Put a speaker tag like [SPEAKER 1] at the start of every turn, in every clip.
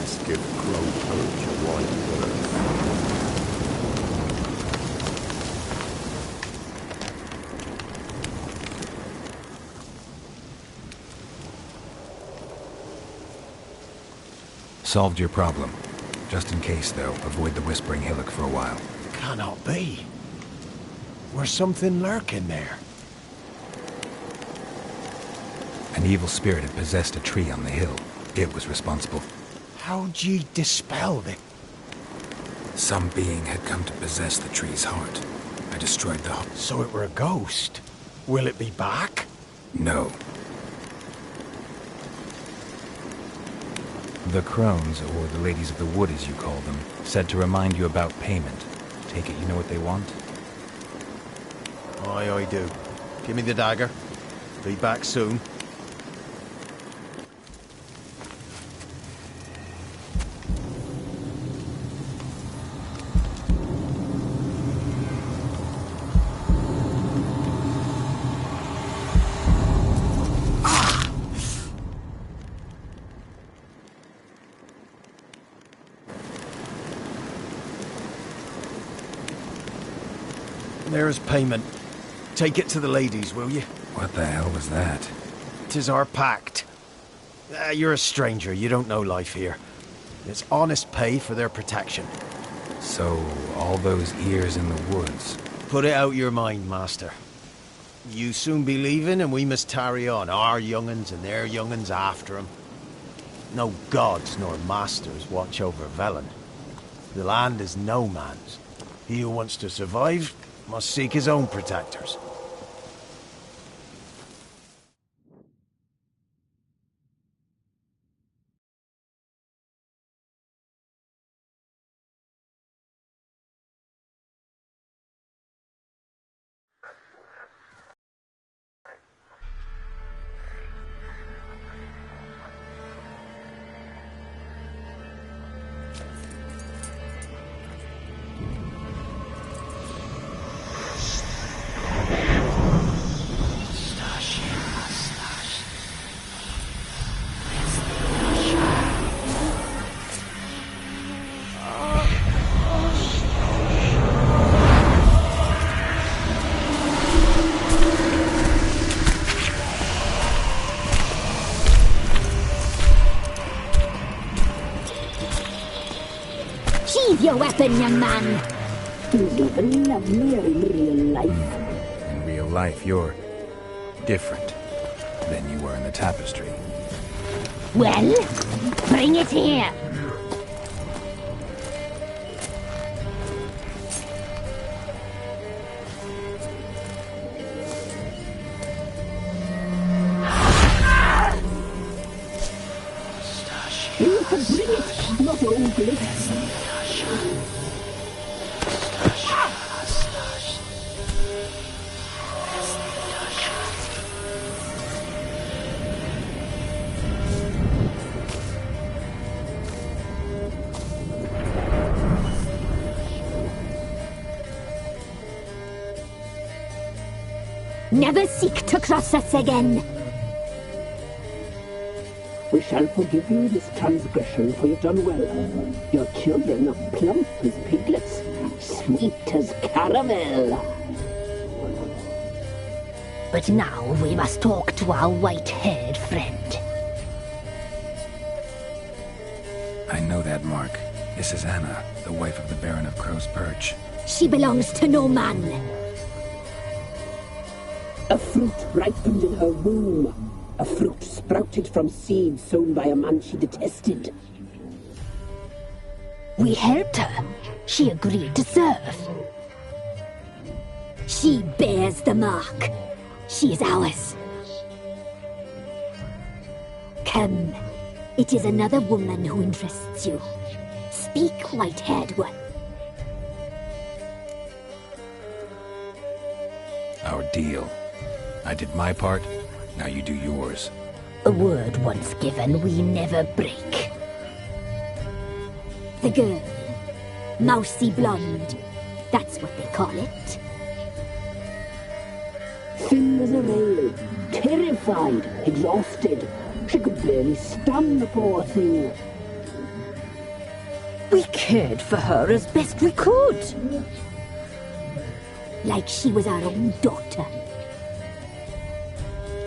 [SPEAKER 1] Let's give Crow Perch a wide berth.
[SPEAKER 2] Solved your problem. Just in case, though, avoid the Whispering Hillock for a while.
[SPEAKER 3] Cannot be. There's something lurking there.
[SPEAKER 2] An evil spirit had possessed a tree on the hill. It was responsible.
[SPEAKER 3] How'd ye dispel it?
[SPEAKER 2] Some being had come to possess the tree's heart. I destroyed the heart.
[SPEAKER 3] So it were a ghost. Will it be back?
[SPEAKER 2] No. The crones, or the ladies of the wood as you call them, said to remind you about payment. Take it you know what they want?
[SPEAKER 3] Aye, I do. Give me the dagger. Be back soon. There's payment. Take it to the ladies, will you?
[SPEAKER 2] What the hell was that?
[SPEAKER 3] 'Tis our pact. You're a stranger, you don't know life here. It's honest pay for their protection.
[SPEAKER 2] So, all those ears in the woods.
[SPEAKER 3] Put it out your mind, master. You soon be leaving and we must tarry on, our young'uns and their young'uns after 'em. No gods nor masters watch over Velen. The land is no man's. He who wants to survive must seek his own protectors.
[SPEAKER 4] Sheathe your weapon, young man!
[SPEAKER 5] You'd even love me in real life.
[SPEAKER 2] In real life, you're different than you were in the tapestry.
[SPEAKER 4] Well, bring it here!
[SPEAKER 5] You can bring it, not only.
[SPEAKER 4] Never seek to cross us again!
[SPEAKER 5] We shall forgive you this transgression, for you've done well. Your children are plump as piglets, sweet as caramel.
[SPEAKER 4] But now we must talk to our white-haired friend.
[SPEAKER 2] I know that mark. This is Anna, the wife of the Baron of Crow's Perch.
[SPEAKER 4] She belongs to no man.
[SPEAKER 5] A fruit ripened in her womb. A fruit sprouted from seed sown by a man she detested.
[SPEAKER 4] We helped her. She agreed to serve. She bears the mark. She is ours. Come. It is another woman who interests you. Speak, white-haired one.
[SPEAKER 2] Our deal. I did my part, now you do yours.
[SPEAKER 4] A word once given, we never break. The girl. Mousy blonde. That's what they call it.
[SPEAKER 5] Thin as a rail, terrified, exhausted. She could barely stand, the poor thing. We cared for her as best we could.
[SPEAKER 4] Like she was our own daughter.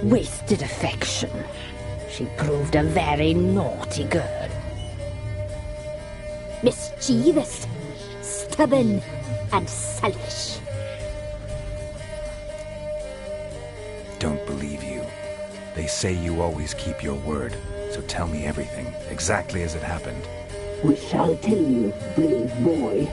[SPEAKER 5] Wasted affection. She proved a very naughty girl.
[SPEAKER 4] Mischievous, stubborn, and selfish.
[SPEAKER 2] Don't believe you. They say you always keep your word, so tell me everything, exactly as it happened.
[SPEAKER 5] We shall tell you, brave boy.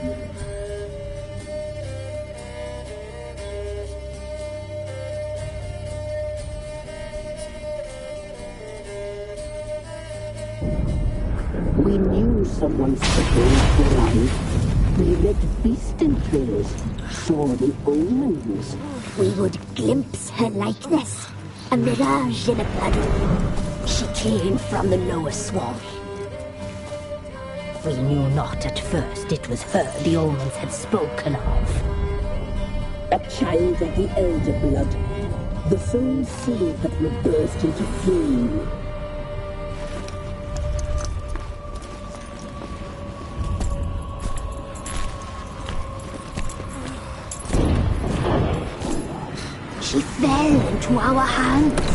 [SPEAKER 5] We knew someone supposed to arrive. We read beast entrails, saw the omens.
[SPEAKER 4] We would glimpse her likeness, a mirage in a puddle.
[SPEAKER 5] She came from the lower swamp. We knew not at first it was her the omens had spoken of. A child of the elder blood, the soul seed that would burst into flame.
[SPEAKER 4] She fell into our hands.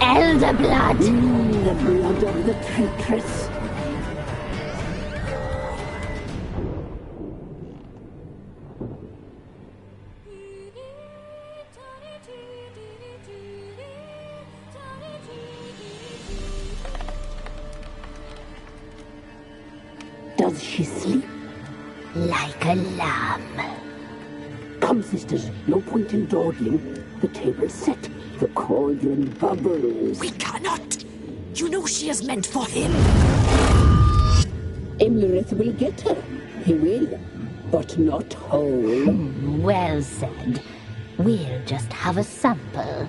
[SPEAKER 5] Elder blood! The blood of the traitress. Does she sleep?
[SPEAKER 4] Like a lamb.
[SPEAKER 5] Come, sisters, no point in dawdling. The table's set. The cauldron bubbles.
[SPEAKER 6] We cannot! You know she is meant for him!
[SPEAKER 5] Imlerith will get her. He will, but not whole.
[SPEAKER 4] Well said. We'll just have a sample.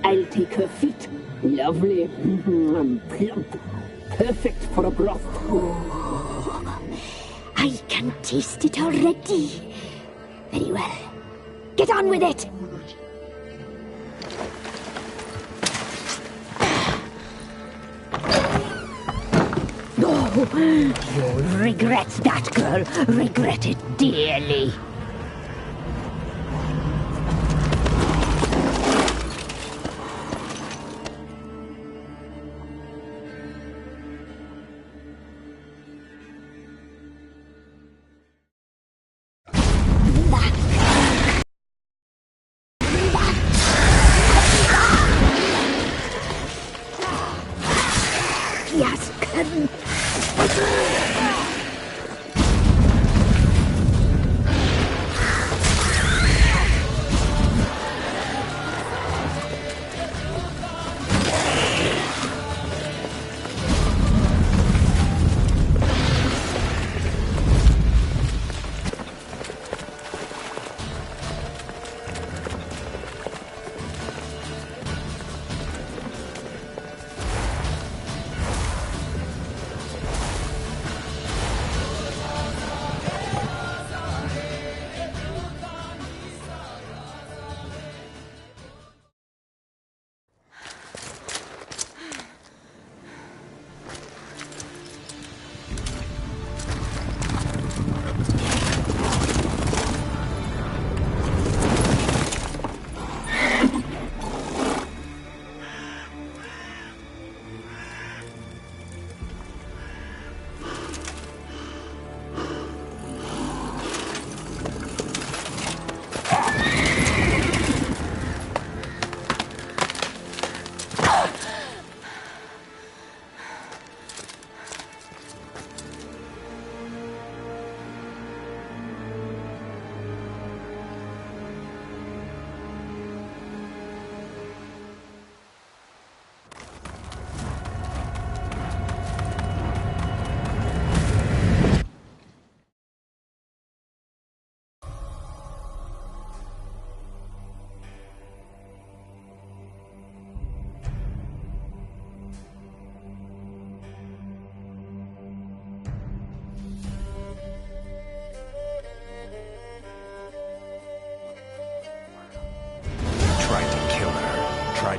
[SPEAKER 5] I'll take her feet. Lovely. Plump. Perfect for a broth.
[SPEAKER 4] I can taste it already. Very well. Get on with it!
[SPEAKER 5] You'll regret that, girl. Regret it dearly.
[SPEAKER 4] Yes, cousin.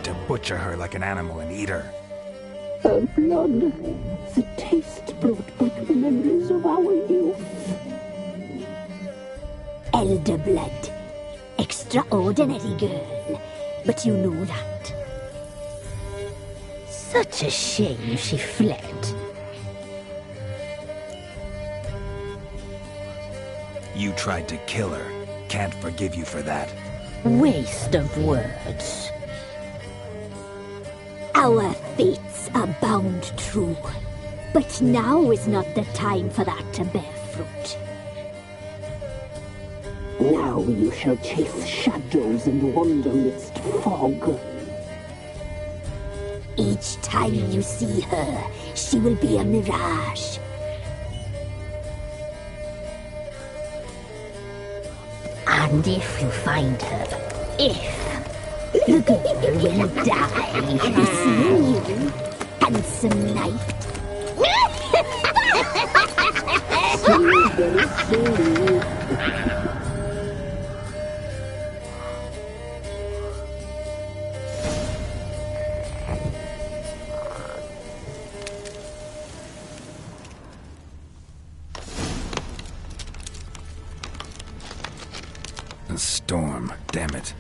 [SPEAKER 2] to butcher her like an animal and eat her.
[SPEAKER 5] Her blood, the taste brought back memories of our youth.
[SPEAKER 4] Elder blood. Extraordinary girl. But you know that.
[SPEAKER 5] Such a shame she fled.
[SPEAKER 2] You tried to kill her. Can't forgive you for that.
[SPEAKER 5] Waste of words.
[SPEAKER 4] Our fates are bound true. But now is not the time for that to bear fruit.
[SPEAKER 5] Now you shall chase shadows and wander midst fog.
[SPEAKER 4] Each time you see her, she will be a mirage.
[SPEAKER 5] And if you find her, the girl will die.
[SPEAKER 4] Have you seen you, handsome knight?
[SPEAKER 2] A storm, damn it.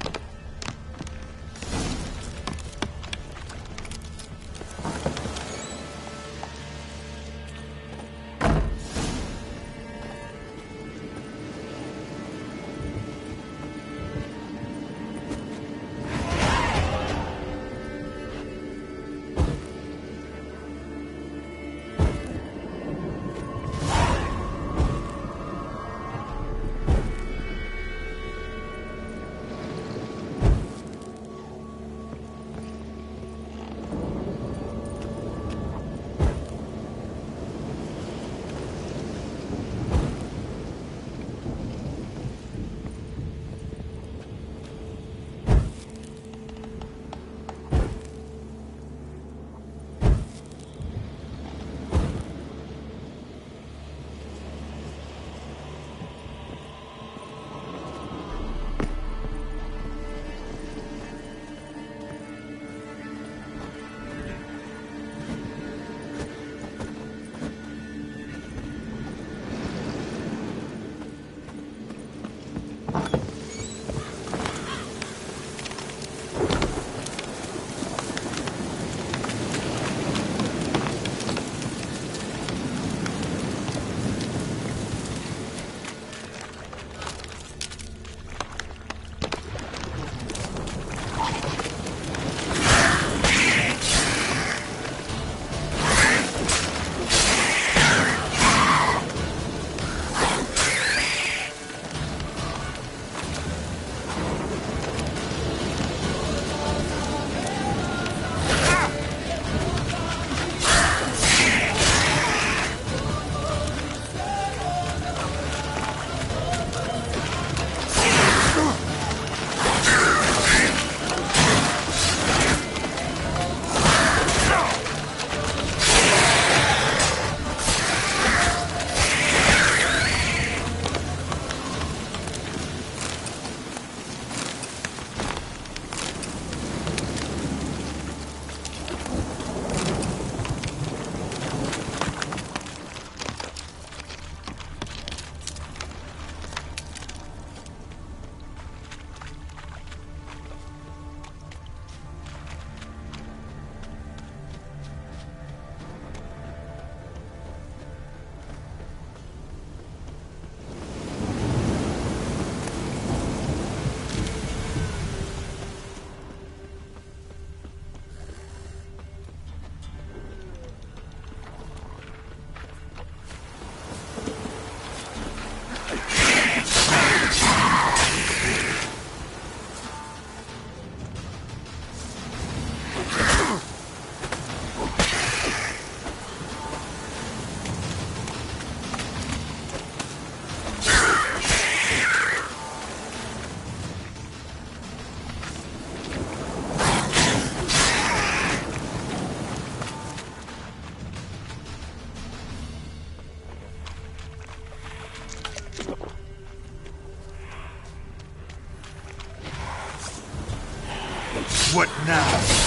[SPEAKER 2] What now?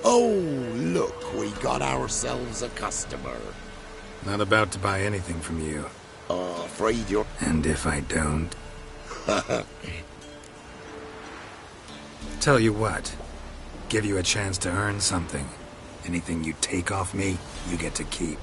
[SPEAKER 1] Oh, look, we got ourselves a customer.
[SPEAKER 2] Not about to buy anything from you.
[SPEAKER 1] Afraid you're...
[SPEAKER 2] And if I don't? Tell you what. Give you a chance to earn something. Anything you take off me, you get to keep.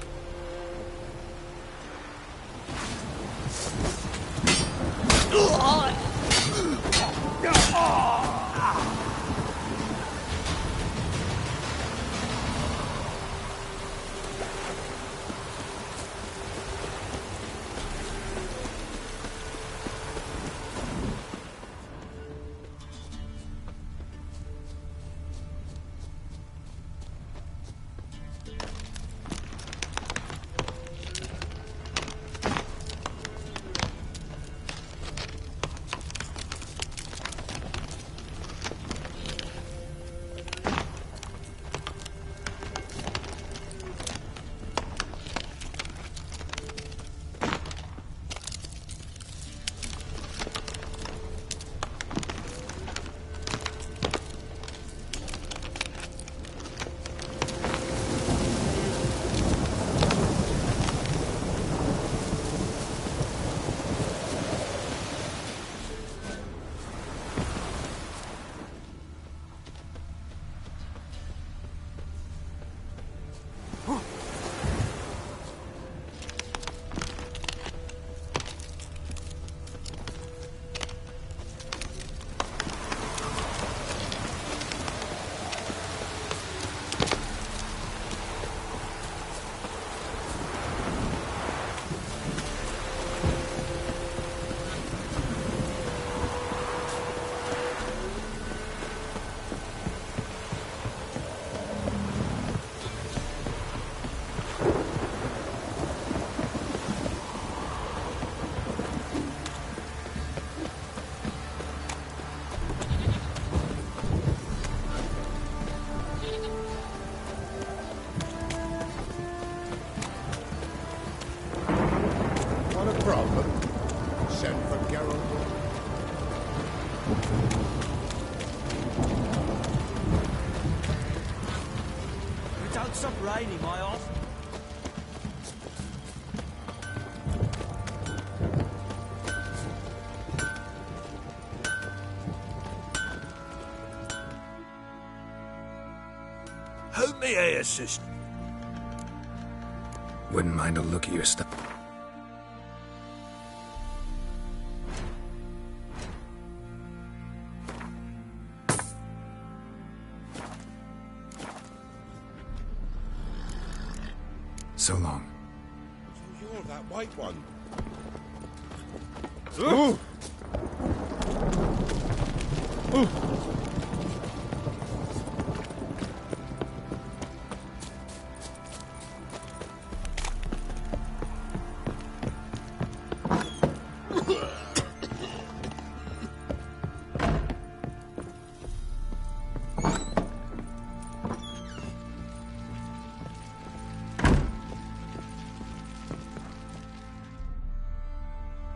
[SPEAKER 1] problem? Send for Geralt.
[SPEAKER 7] Don't stop raining, my off.
[SPEAKER 8] Help me here, sister.
[SPEAKER 2] Wouldn't mind a look at your stuff. So long.
[SPEAKER 1] So you're that white one.
[SPEAKER 3] Ooh. Ooh.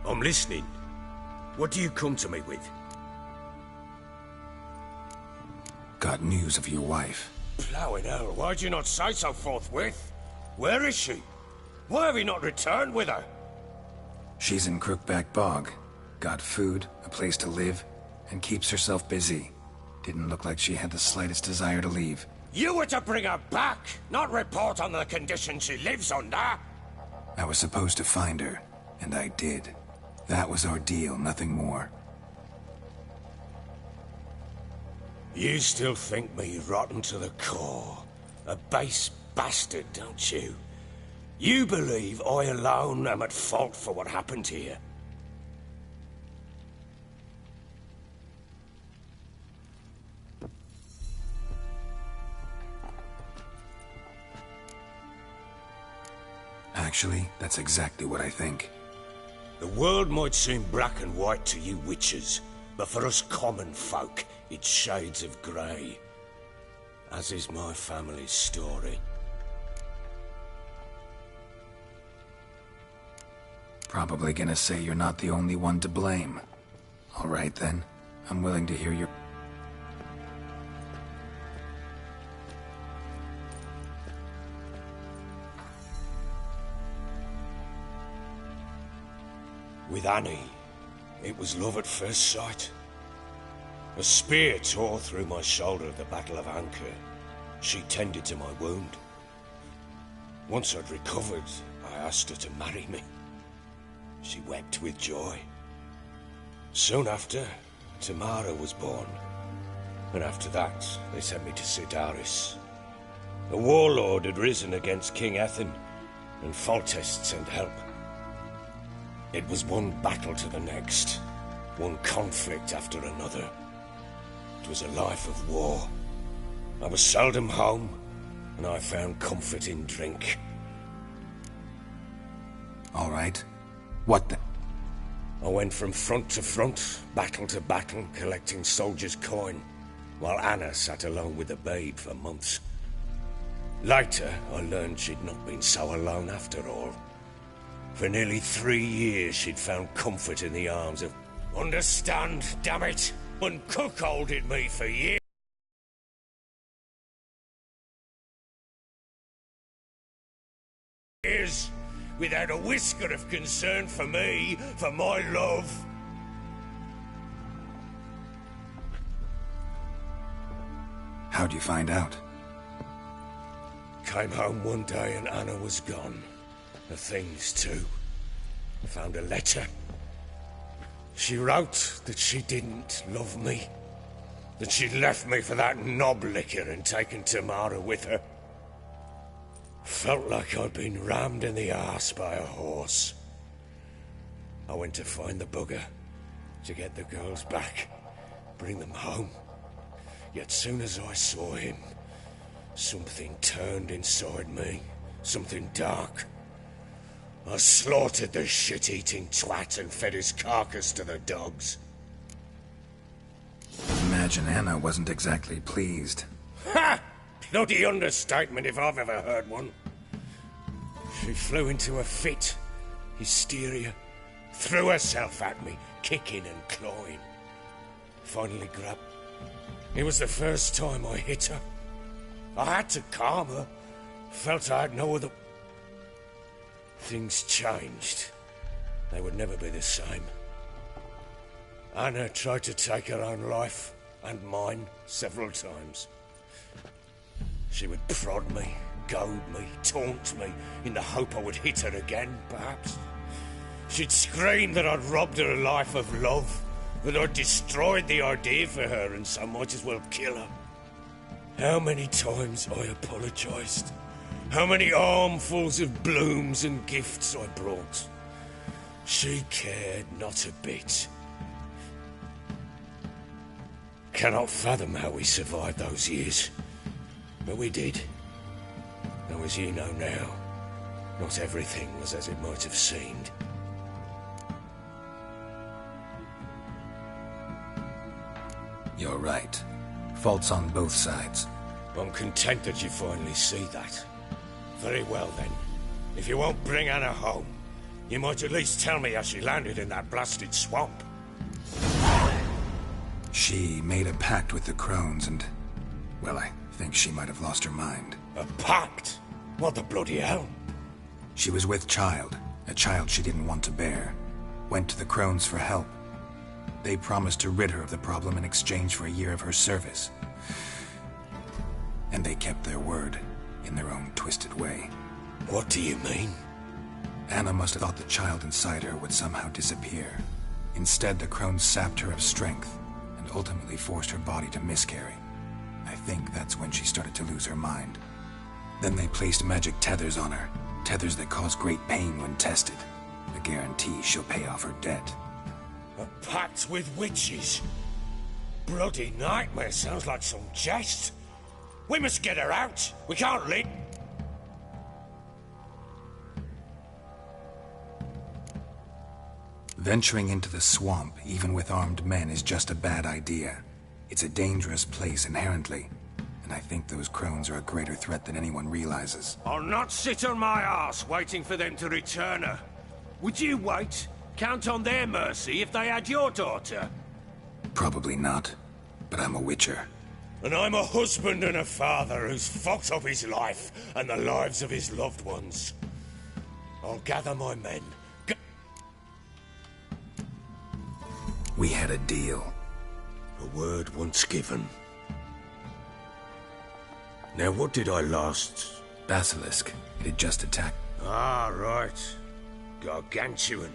[SPEAKER 8] I'm listening. What do you come to me with?
[SPEAKER 2] Got news of your wife.
[SPEAKER 8] Plowing hell, why'd you not say so forthwith? Where is she? Why have you not returned with her?
[SPEAKER 2] She's in Crookback Bog. Got food, a place to live, and keeps herself busy. Didn't look like she had the slightest desire to leave.
[SPEAKER 8] You were to bring her back, not report on the conditions she lives under.
[SPEAKER 2] I was supposed to find her, and I did. That was our deal, nothing more.
[SPEAKER 8] You still think me rotten to the core. A base bastard, don't you? You believe I alone am at fault for what happened here.
[SPEAKER 2] Actually, that's exactly what I think.
[SPEAKER 8] The world might seem black and white to you witches, but for us common folk, it's shades of grey. As is my family's story.
[SPEAKER 2] Probably gonna say you're not the only one to blame. All right then, I'm willing to hear your...
[SPEAKER 8] With Annie, it was love at first sight. A spear tore through my shoulder at the Battle of Anchor. She tended to my wound. Once I'd recovered, I asked her to marry me. She wept with joy. Soon after, Tamara was born. And after that, they sent me to Sidaris. A warlord had risen against King Ethan, and Foltest sent help. It was one battle to the next, one conflict after another. It was a life of war. I was seldom home, and I found comfort in drink.
[SPEAKER 2] All right. What the...
[SPEAKER 8] I went from front to front, battle to battle, collecting soldiers' coin, while Anna sat alone with the babe for months. Later, I learned she'd not been so alone after all. For nearly 3 years, she'd found comfort in the arms of... Understand, damn it! Uncuckolded me for years. Without a whisker of concern for me, for my love.
[SPEAKER 2] How'd you find out?
[SPEAKER 8] Came home one day and Anna was gone. The things too. Found a letter. She wrote that she didn't love me. That she'd left me for that knob licker and taken Tamara with her. Felt like I'd been rammed in the arse by a horse. I went to find the bugger, to get the girls back, bring them home. Yet soon as I saw him, something turned inside me, something dark. I slaughtered the shit-eating twat and fed his carcass to the dogs.
[SPEAKER 2] Imagine Anna wasn't exactly pleased.
[SPEAKER 8] Ha! Bloody understatement if I've ever heard one. She flew into a fit. Hysteria. threw herself at me, kicking and clawing. Finally grabbed. It was the first time I hit her. I had to calm her. Felt I had no other... Things changed. They would never be the same. Anna tried to take her own life, and mine, several times. She would prod me, goad me, taunt me, in the hope I would hit her again, perhaps. She'd scream that I'd robbed her life of love, that I'd destroyed the idea for her, and so might as well kill her. How many times I apologised. How many armfuls of blooms and gifts I brought. She cared not a bit. Cannot fathom how we survived those years. But we did. Though as you know now, not everything was as it might have seemed.
[SPEAKER 2] You're right. Faults on both sides.
[SPEAKER 8] I'm content that you finally see that. Very well then. If you won't bring Anna home, you might at least tell me how she landed in that blasted swamp.
[SPEAKER 2] She made a pact with the crones and... well, I think she might have lost her mind.
[SPEAKER 8] A pact? What the bloody hell?
[SPEAKER 2] She was with child, a child she didn't want to bear. Went to the crones for help. They promised to rid her of the problem in exchange for a year of her service. And they kept their word, in their own twisted way.
[SPEAKER 8] What do you mean?
[SPEAKER 2] Anna must have thought the child inside her would somehow disappear. Instead, the crones sapped her of strength, and ultimately forced her body to miscarry. I think that's when she started to lose her mind. Then they placed magic tethers on her, tethers that cause great pain when tested. A guarantee she'll pay off her debt.
[SPEAKER 8] A pact with witches? Bloody nightmare, sounds like some jest. We must get her out. We can't leave.
[SPEAKER 2] Venturing into the swamp, even with armed men, is just a bad idea. It's a dangerous place inherently, and I think those crones are a greater threat than anyone realizes.
[SPEAKER 8] I'll not sit on my arse waiting for them to return her. Would you wait? Count on their mercy if they had your daughter?
[SPEAKER 2] Probably not, but I'm a witcher.
[SPEAKER 8] And I'm a husband and a father who's fucked up his life and the lives of his loved ones. I'll gather my men.
[SPEAKER 2] We had a deal.
[SPEAKER 8] A word once given. Now what did I last...
[SPEAKER 2] Basilisk. It had just attacked.
[SPEAKER 8] Ah, right. Gargantuan.